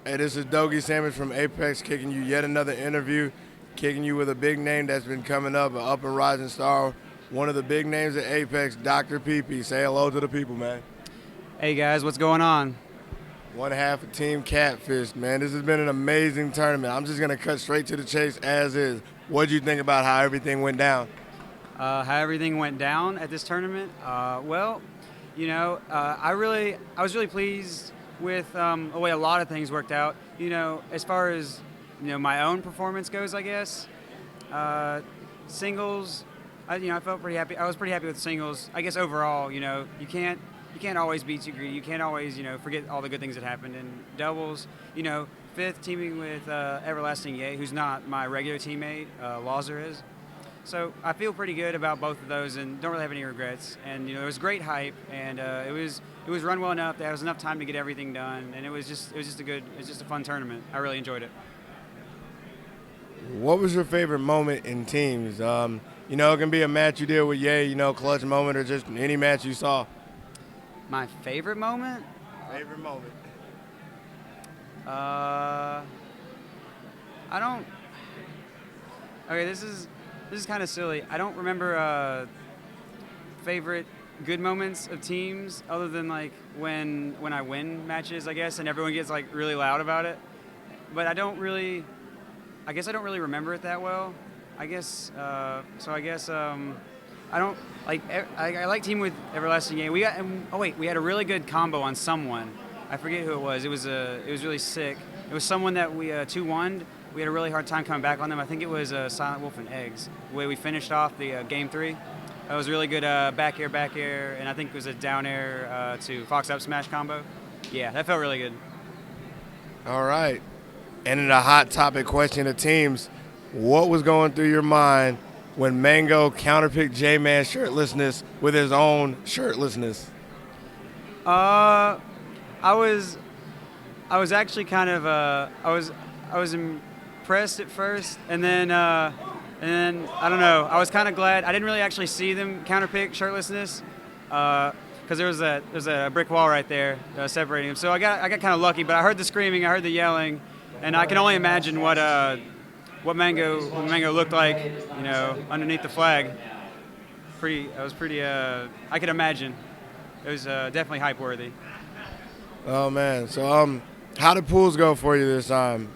Hey, this is Dogie Sanders from Apex, kicking you yet another interview, kicking you with a big name that's been coming up, an up and rising star. One of the big names at Apex, Dr. PP. Say hello to the people, man. Hey guys, what's going on? One half of Team Catfish, man. This has been an amazing tournament. I'm just going to cut straight to the chase as is. What did you think about how everything went down? How everything went down at this tournament? I was really pleased with the way a lot of things worked out. As far as my own performance goes, I guess singles. I felt pretty happy. I was pretty happy with singles. I guess overall, you can't always be too greedy. You can't always forget all the good things that happened. In doubles, fifth teaming with Everlasting Ye, who's not my regular teammate, Lauser is. So I feel pretty good about both of those and don't really have any regrets. And there was great hype, and it was run well enough. There was enough time to get everything done, and it was just a fun tournament. I really enjoyed it. What was your favorite moment in teams? It can be a match you did with Ye, clutch moment, or just any match you saw. My favorite moment? Favorite moment. I don't. Okay, this is kind of silly. I don't remember favorite good moments of teams other than like when I win matches, I guess, and everyone gets like really loud about it. But I don't really remember it that well. I don't like. I like teaming with Everlasting Game. We had a really good combo on someone. I forget who it was. It was really sick. It was someone that we 2-1'd. We had a really hard time coming back on them. I think it was Silent Wolf and Eggs. The way we finished off the game 3. That was really good back air, and I think it was a down air to Fox up smash combo. Yeah, that felt really good. All right. And in a hot topic question of teams, what was going through your mind when Mango counterpicked J-Man's shirtlessness with his own shirtlessness? I was actually kind of I was impressed at first, and then I don't know. I was kind of glad. I didn't really actually see them counterpick shirtlessness because there was a brick wall right there separating them. So I got kind of lucky, but I heard the screaming, I heard the yelling, and I can only imagine what Mango looked like, underneath the flag. I could imagine. It was definitely hype worthy. Oh man, so how did pools go for you this time?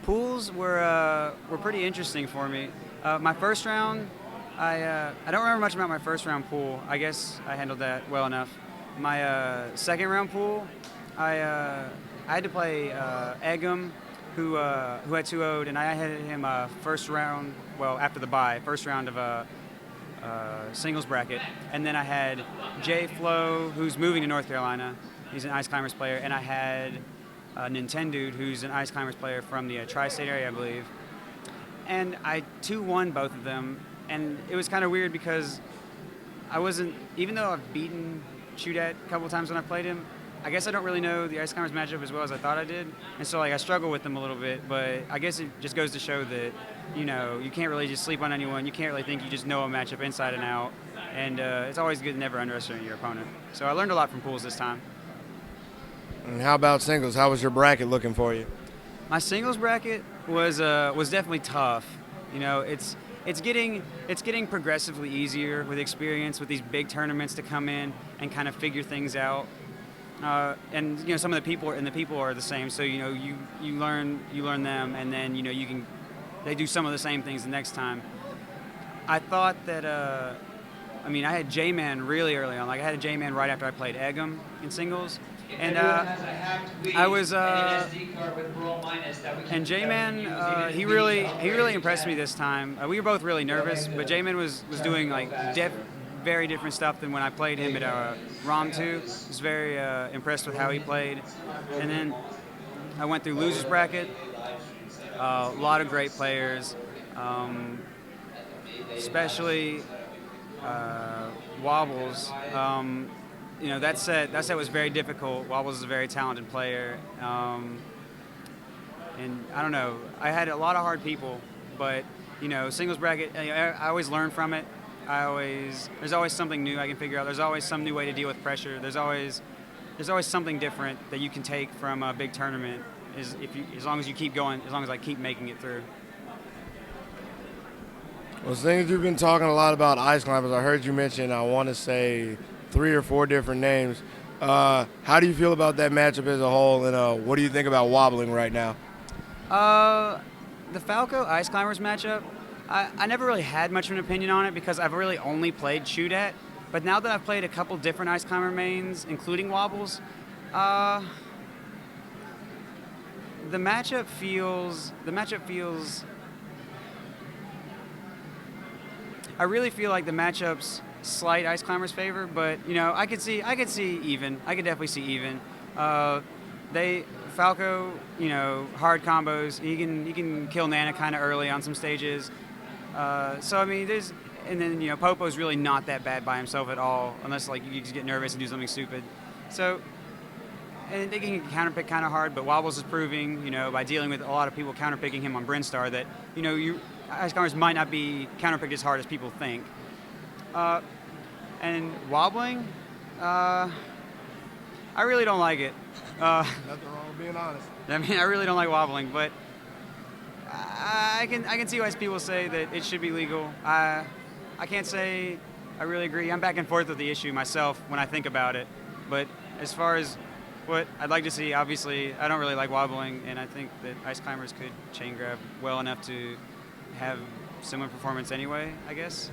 Pools were pretty interesting for me. My first round, I don't remember much about my first round pool. I guess I handled that well enough. My second round pool, I had to play Eggum, who had 2-0'd, and I had him first round. Well, after the bye, first round of a singles bracket, and then I had Jay Flo, who's moving to North Carolina. He's an Ice Climbers player, and I had Nintendo, who's an Ice Climbers player from the tri-state area, I believe. And I 2-1 both of them, and it was kind of weird because I wasn't, even though I've beaten Chudat a couple times when I played him, I guess I don't really know the Ice Climbers matchup as well as I thought I did, and so I struggle with them a little bit. But I guess it just goes to show that you can't really just sleep on anyone. You can't really think you just know a matchup inside and out, and it's always good to never underestimate your opponent. So I learned a lot from pools this time. And how about singles? How was your bracket looking for you? My singles bracket was definitely tough. It's getting progressively easier with experience with these big tournaments to come in and kind of figure things out. And some of the people are the same, so you learn them, and then they do some of the same things the next time. I thought that I had J-Man really early on. Like I had a J-Man right after I played Eggum in singles, and I was and J-Man he really impressed me this time. We were both really nervous, but J-Man was doing like very different stuff than when I played him at ROM 2. I was very impressed with how he played. And then I went through losers bracket. A lot of great players, especially Wobbles. That set was very difficult. Wobbles is a very talented player. And I don't know, I had a lot of hard people, but singles bracket, I always learn from it. There's always something new I can figure out. There's always some new way to deal with pressure. There's always there's always something different that you can take from a big tournament. As long as you keep going, as long as I keep making it through. Well, since you've been talking a lot about ice climbers, I heard you mention, I want to say 3 or 4 different names. How do you feel about that matchup as a whole, and what do you think about wobbling right now? The Falco Ice Climbers matchup, I never really had much of an opinion on it because I've really only played Shoot At. But now that I've played a couple different Ice Climber mains, including wobbles, the matchup feels. I really feel like the matchup's slight Ice Climbers favor, but I could see even. I could definitely see even. Falco, hard combos. He can kill Nana kind of early on some stages. So I mean, and then Popo's really not that bad by himself at all, unless like you just get nervous and do something stupid. So, and they can counterpick kind of hard, but Wobbles is proving, by dealing with a lot of people counterpicking him on Brinstar that Ice Climbers might not be counterpicked as hard as people think. And wobbling, I really don't like it. Nothing wrong with being honest. I mean, I really don't like wobbling, but I can see why people say that it should be legal. I can't say I really agree. I'm back and forth with the issue myself when I think about it. But as far as what I'd like to see, obviously, I don't really like wobbling, and I think that Ice Climbers could chain grab well enough to have similar performance anyway, I guess.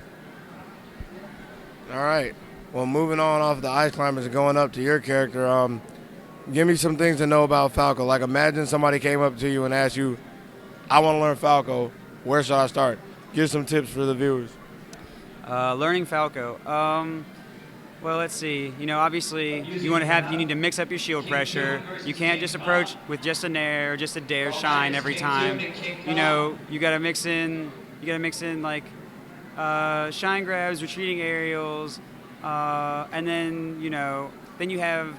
All right. Well, moving on off the Ice Climbers and going up to your character, give me some things to know about Falco. Like, imagine somebody came up to you and asked you, I want to learn Falco. Where should I start? Give some tips for the viewers. Learning Falco. Well, let's see. Obviously, you need to mix up your shield pressure. You can't just approach with just a nair or just a dare shine every time. You got to mix in. Like shine grabs, retreating aerials, and then you have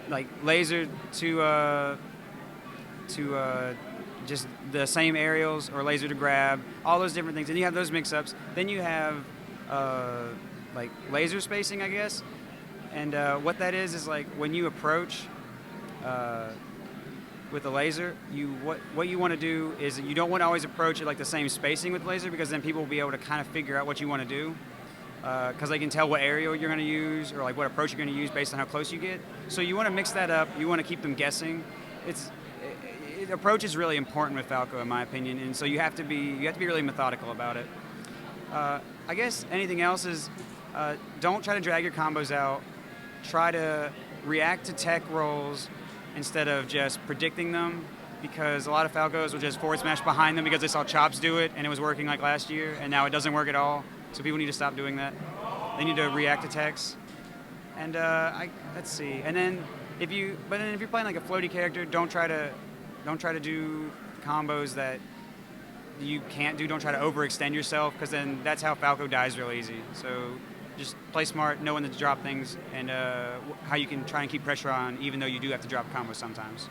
like laser to just the same aerials or laser to grab, all those different things. And you have those mix-ups. Then you have like laser spacing, I guess. And what that is like when you approach with the laser, what you want to do is you don't want to always approach it like the same spacing with laser, because then people will be able to kind of figure out what you want to do. Because they can tell what aerial you're going to use or like what approach you're going to use based on how close you get. So you want to mix that up. You want to keep them guessing. Approach is really important with Falco, in my opinion, and so you have to be really methodical about it. I guess anything else is don't try to drag your combos out. Try to react to tech rolls instead of just predicting them, because a lot of Falcos will just forward smash behind them because they saw Chops do it and it was working like last year, and now it doesn't work at all. So people need to stop doing that. They need to react to techs. And let's see. And then if you're playing like a floaty character, don't try to do combos that you can't do. Don't try to overextend yourself, because then that's how Falco dies real easy. So just play smart, know when to drop things, and how you can try and keep pressure on, even though you do have to drop combos sometimes.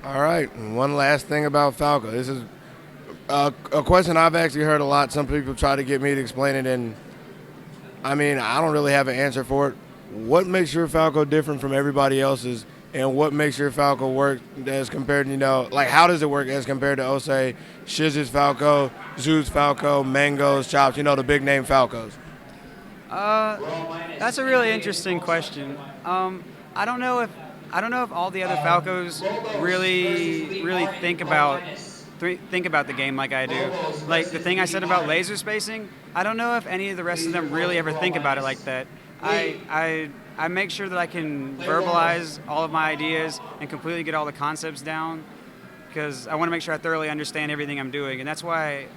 All right. And one last thing about Falco. This is a question I've actually heard a lot. Some people try to get me to explain it, and I mean, I don't really have an answer for it. What makes your Falco different from everybody else's? And what makes your Falco work as compared to, like how does it work as compared to, say, Shiz's Falco, Zoo's Falco, Mango's, Chops, the big name Falcos? That's a really interesting question. I don't know if all the other Falcos really think about the game like I do. Like the thing I said about laser spacing, I don't know if any of the rest of them really ever think about it like that. I make sure that I can verbalize all of my ideas and completely get all the concepts down, because I want to make sure I thoroughly understand everything I'm doing. And that's why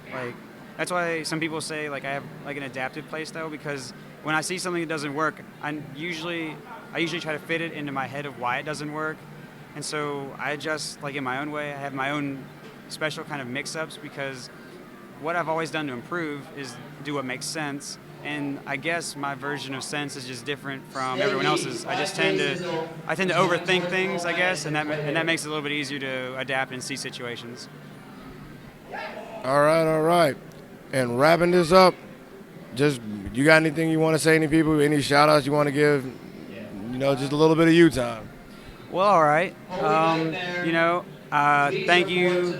some people say like I have like an adaptive play style, because when I see something that doesn't work, I usually try to fit it into my head of why it doesn't work. And so I adjust like in my own way. I have my own special kind of mix-ups, because what I've always done to improve is do what makes sense. And I guess my version of sense is just different from everyone else's. I tend to overthink things, I guess, and that makes it a little bit easier to adapt and see situations. All right. And wrapping this up, just You got anything you want to say to any people? Any shout-outs you want to give? Just a little bit of you time. Well, all right. Thank you,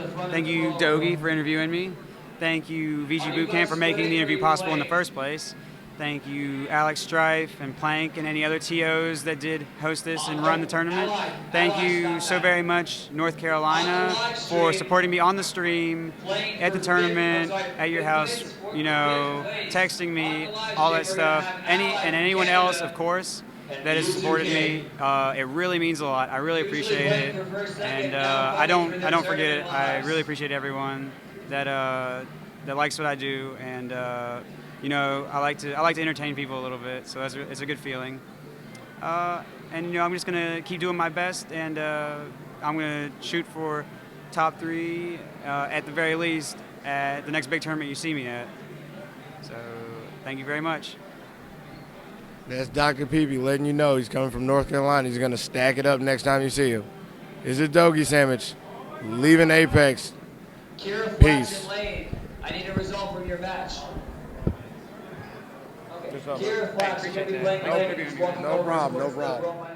Dogie, for interviewing me. Thank you, VGBootCamp, for making the interview possible in the first place. Thank you, Alex Strife and Plank and any other TOs that did host this and run the tournament. Thank you so very much, North Carolina, for supporting me on the stream, at the tournament, at your house, texting me, all that stuff. And anyone else, of course, that has supported me. It really means a lot. I really appreciate it, and I don't forget it. I really appreciate everyone that likes what I do, and I like to entertain people a little bit, so it's a good feeling. And I'm just gonna keep doing my best, and I'm gonna shoot for top 3 at the very least at the next big tournament you see me at. So thank you very much. That's Dr. Peepee letting you know he's coming from North Carolina. He's going to stack it up next time you see him. This is Dogie Sandwich, leaving Apex. Peace. I need a result from your match. Okay. No problem.